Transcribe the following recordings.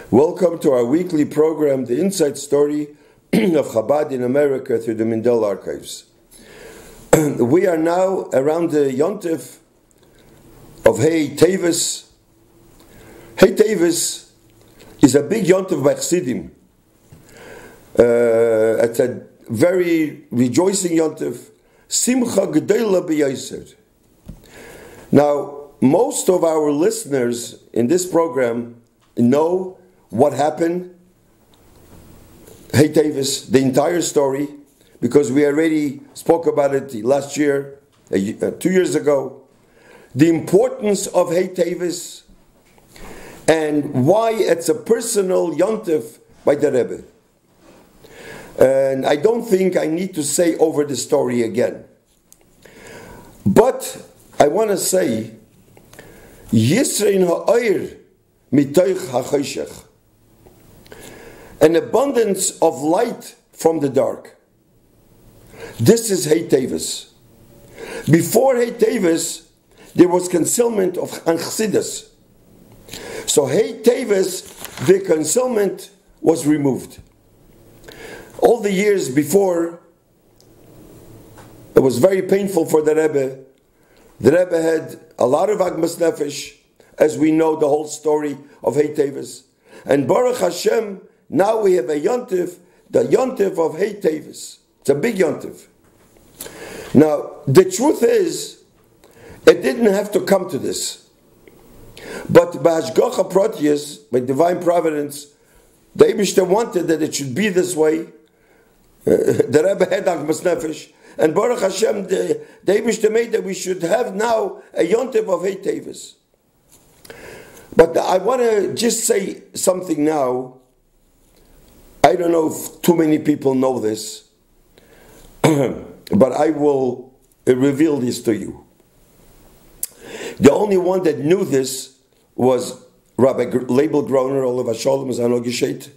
Welcome to our weekly program, The Inside Story of Chabad in America through the Mindel Archives. We are now around the Yontif of Hey Tevis. Hey Tevis is a big Yontif by Chassidim. It's a very rejoicing Yontif. Simcha G'dayla B'Yaiser. Now, most of our listeners in this program know what happened, Hey Tevis, the entire story, because we already spoke about it last year, 2 years ago. The importance of Hey Tevis and why it's a personal yontif by the Rebbe. And I don't think I need to say over the story again. But I want to say, Yisrein ha'oir mitoich ha'choshech. An abundance of light from the dark. This is Hey Tevis. Before Hey Tevis, there was concealment of Chassidus. So Hey Tevis, the concealment was removed. All the years before, it was very painful for the Rebbe. The Rebbe had a lot of Agmas Nefesh, as we know the whole story of Hey Tevis. And Baruch Hashem, now we have a yontif, the yontif of Hey Tevis. It's a big yontif. Now, the truth is, it didn't have to come to this. But B'Hashgacha Proteus, by divine providence, the Eibishter wanted that it should be this way. The Rebbe had Agmas Nefesh. And Baruch Hashem, the Eibishter made that we should have now a yontif of Hey Tevis. But I want to just say something now. I don't know if too many people know this, but I will reveal this to you. The only one that knew this was Rabbi Label Groner, Olav Shalom Zano Geshet,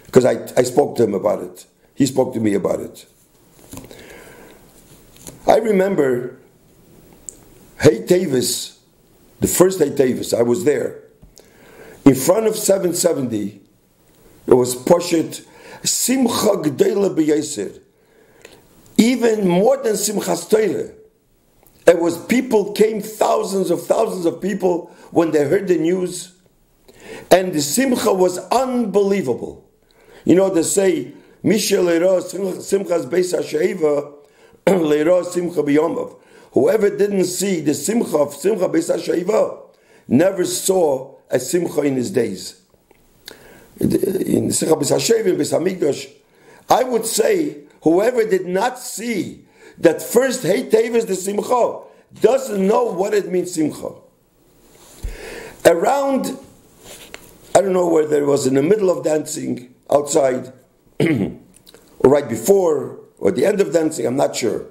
because I spoke to him about it. He spoke to me about it. I remember Hey Tevis, the first Hey Tevis, I was there. In front of 770, it was Poshet Simcha G'dayla B'Yaiser. Even more than Simchas Torah. It was people came, thousands of people when they heard the news. And the Simcha was unbelievable. You know, they say, Misha Le'ra Simchas Beis HaSheiva Le'ra Simcha B'Yomav. Whoever didn't see the Simcha of Simcha Beis HaSheiva never saw a Simcha in his days. In Simcha Beis HaSheiva, Beis HaMikdash, I would say, whoever did not see that first Hey Tevis, the Simcha, doesn't know what it means Simcha. Around, I don't know whether it was in the middle of dancing, outside, or right before, or the end of dancing, I'm not sure.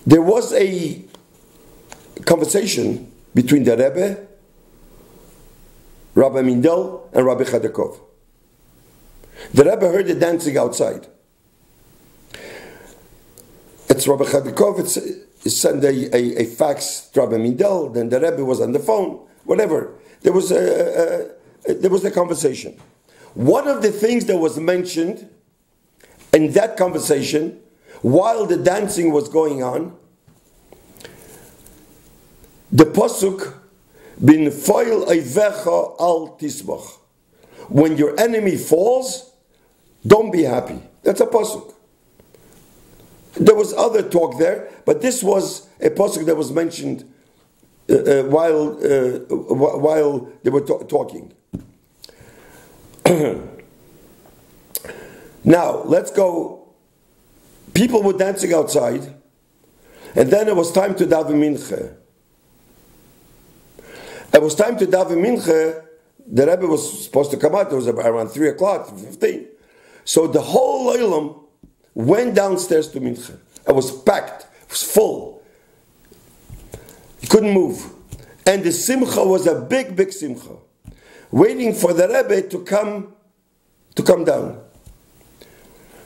There was a conversation between the Rebbe, Rabbi Mindel, and Rabbi Chadakov. The Rebbe heard the dancing outside. It's Rabbi Chadakov, he sent a fax to Rabbi Mindel, then the Rebbe was on the phone, whatever. There was a conversation. One of the things that was mentioned in that conversation, while the dancing was going on, the pasuk, bin foil eivecha al tisbach. When your enemy falls, don't be happy. That's a pasuk. There was other talk there, but this was a pasuk that was mentioned while they were talking. Now, let's go. People were dancing outside, and then it was time to daven mincha. It was time to daven mincha. The Rebbe was supposed to come out. It was around 3 o'clock, 15. So the whole Olam went downstairs to mincha. It was packed. It was full. You couldn't move. And the simcha was a big, big simcha, waiting for the Rebbe to come down.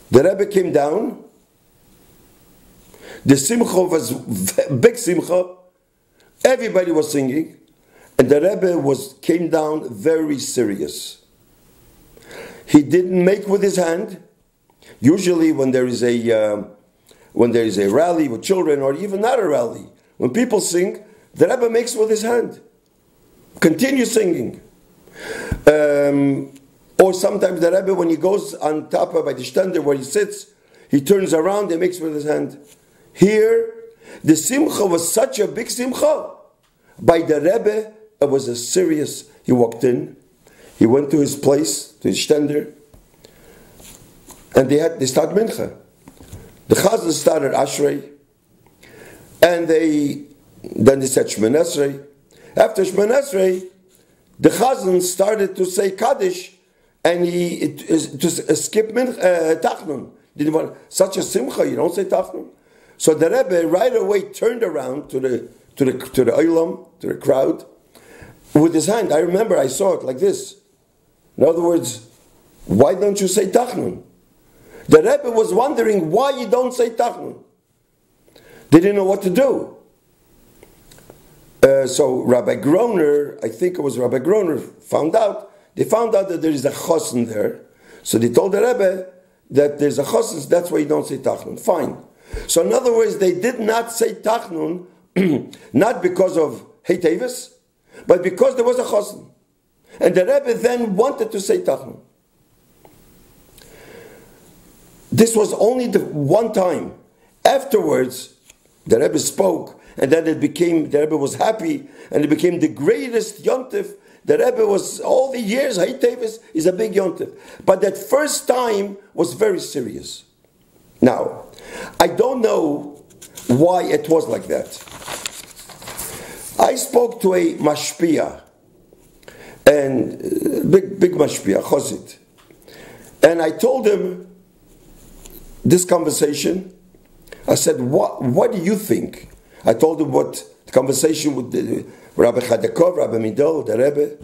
The Rebbe came down. The simcha was big simcha. Everybody was singing. And the Rebbe came down very serious. He didn't make with his hand. Usually when there is a rally with children, or even not a rally, when people sing, the Rebbe makes with his hand. Continue singing. Or sometimes the Rebbe, when he goes on top of by the stender where he sits, he turns around and makes with his hand. Here, the simcha was such a big simcha. By the Rebbe, it was a serious. He walked in, he went to his place, to his stender, and they start mincha. The chazan started Ashrei, and then they said Shemoneh Esrei. After Shemoneh Esrei, the chazan started to say Kaddish, and he skipped Tachnun. Didn't want such a simcha. You don't say Tachnun. So the Rebbe right away turned around to the olam, to the crowd, with his hand. I remember I saw it like this. In other words, why don't you say Tachnun? The Rebbe was wondering why you don't say Tachnun. They didn't know what to do. So Rabbi Groner, I think it was Rabbi Groner, they found out that there is a chosen there. So they told the Rebbe that there's a chosen, that's why you don't say Tachnun. Fine. So in other words, they did not say Tachnun, not because of Hey Tevis, but because there was a chosen. And the Rebbe then wanted to say Tachnun. This was only the one time. Afterwards, the Rebbe spoke, and then the Rebbe was happy, and it became the greatest yontif. The Rebbe was, all the years, Hey Tevis is a big yontif. But that first time was very serious. Now, I don't know why it was like that. I spoke to a mashpia, and big mashpia, Chozit. And I told him this conversation. I said, what do you think? I told him what the conversation with Rabbi Chadakov, Rabbi Midol, the Rebbe,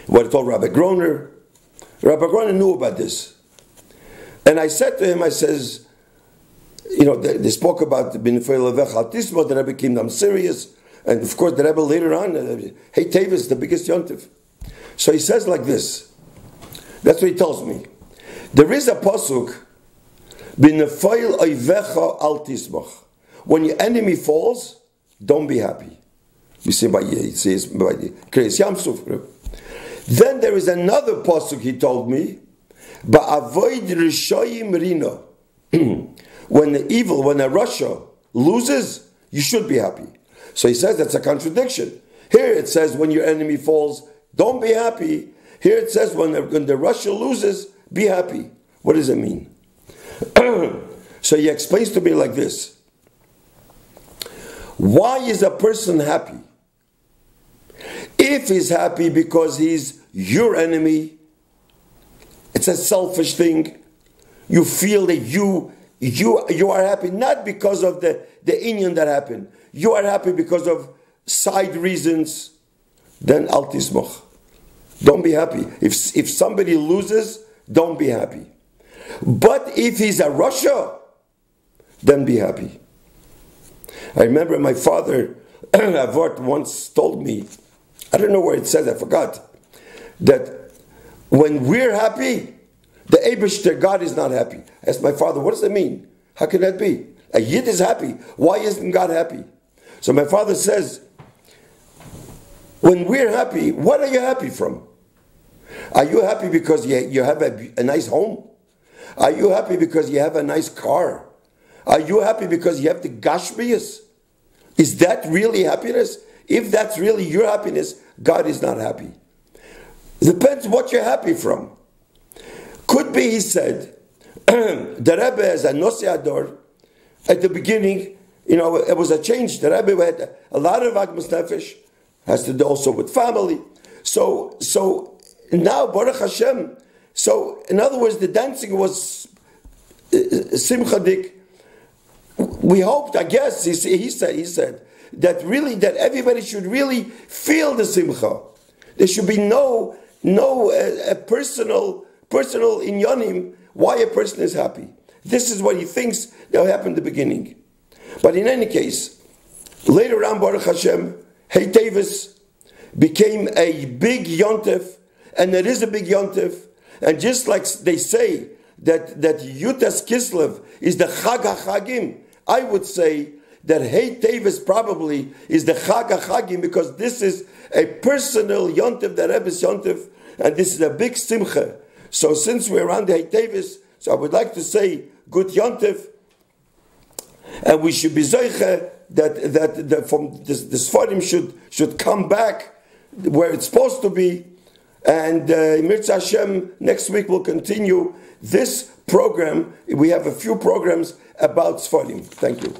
what I told Rabbi Groner. Rabbi Groner knew about this. And I said to him, I says, they spoke about the B'nefei Levech Al Tisma, the Rebbe came down serious, and of course the Rebbe later on, Hey Tevis, the biggest yontif. So he says like this, that's what he tells me. There is a pasuk, B'nefei Levech Al Tisma. When your enemy falls, don't be happy. We say it says by the Kriyas Yamsuf. Then there is another pasuk he told me, Ba'avoid Rishoyim Rino. When a Russia loses, you should be happy. So he says that's a contradiction. Here it says when your enemy falls, don't be happy. Here it says when the Russia loses, be happy. What does it mean? So he explains to me like this. Why is a person happy? If he's happy because he's your enemy, it's a selfish thing. You feel that you are happy not because of the inyan that happened. You are happy because of side reasons. Then al tismoch. Don't be happy. If somebody loses, don't be happy. But if he's a Russia, then be happy. I remember my father, Avort, once told me, I don't know where it says, I forgot, that when we're happy, the Eibishter, God is not happy. I asked my father, what does that mean? How can that be? A Yid is happy. Why isn't God happy? So my father says, when we're happy, what are you happy from? Are you happy because you have a nice home? Are you happy because you have a nice car? Are you happy because you have the Gashmias? Is that really happiness? If that's really your happiness, God is not happy. It depends what you're happy from. Could be, he said, the Rebbe as a Nosiador, at the beginning, it was a change. The Rebbe had a lot of Agmas Nefesh, has to do also with family. So now, Baruch Hashem, so in other words, the dancing was Simchadik. We hoped, I guess, he said, that really, that everybody should really feel the Simcha. There should be no personal inyanim why a person is happy. This is what he thinks that will happen in the beginning. But in any case, later on, Baruch Hashem, Hey Tevis became a big yontif, and it is a big yontif. And just like they say that Yutas Kislev is the Chag HaChagim, I would say that Hey Tevis probably is the Chag HaChagim, because this is a personal yontif, the Rebbe's yontif, and this is a big simcha. So since we're around the Hey Tevis, so I would like to say good yontif, and we should be zoiche that from this Sfarim should come back where it's supposed to be. And Mirza Hashem, next week we'll continue this program. We have a few programs about Sfarim. Thank you.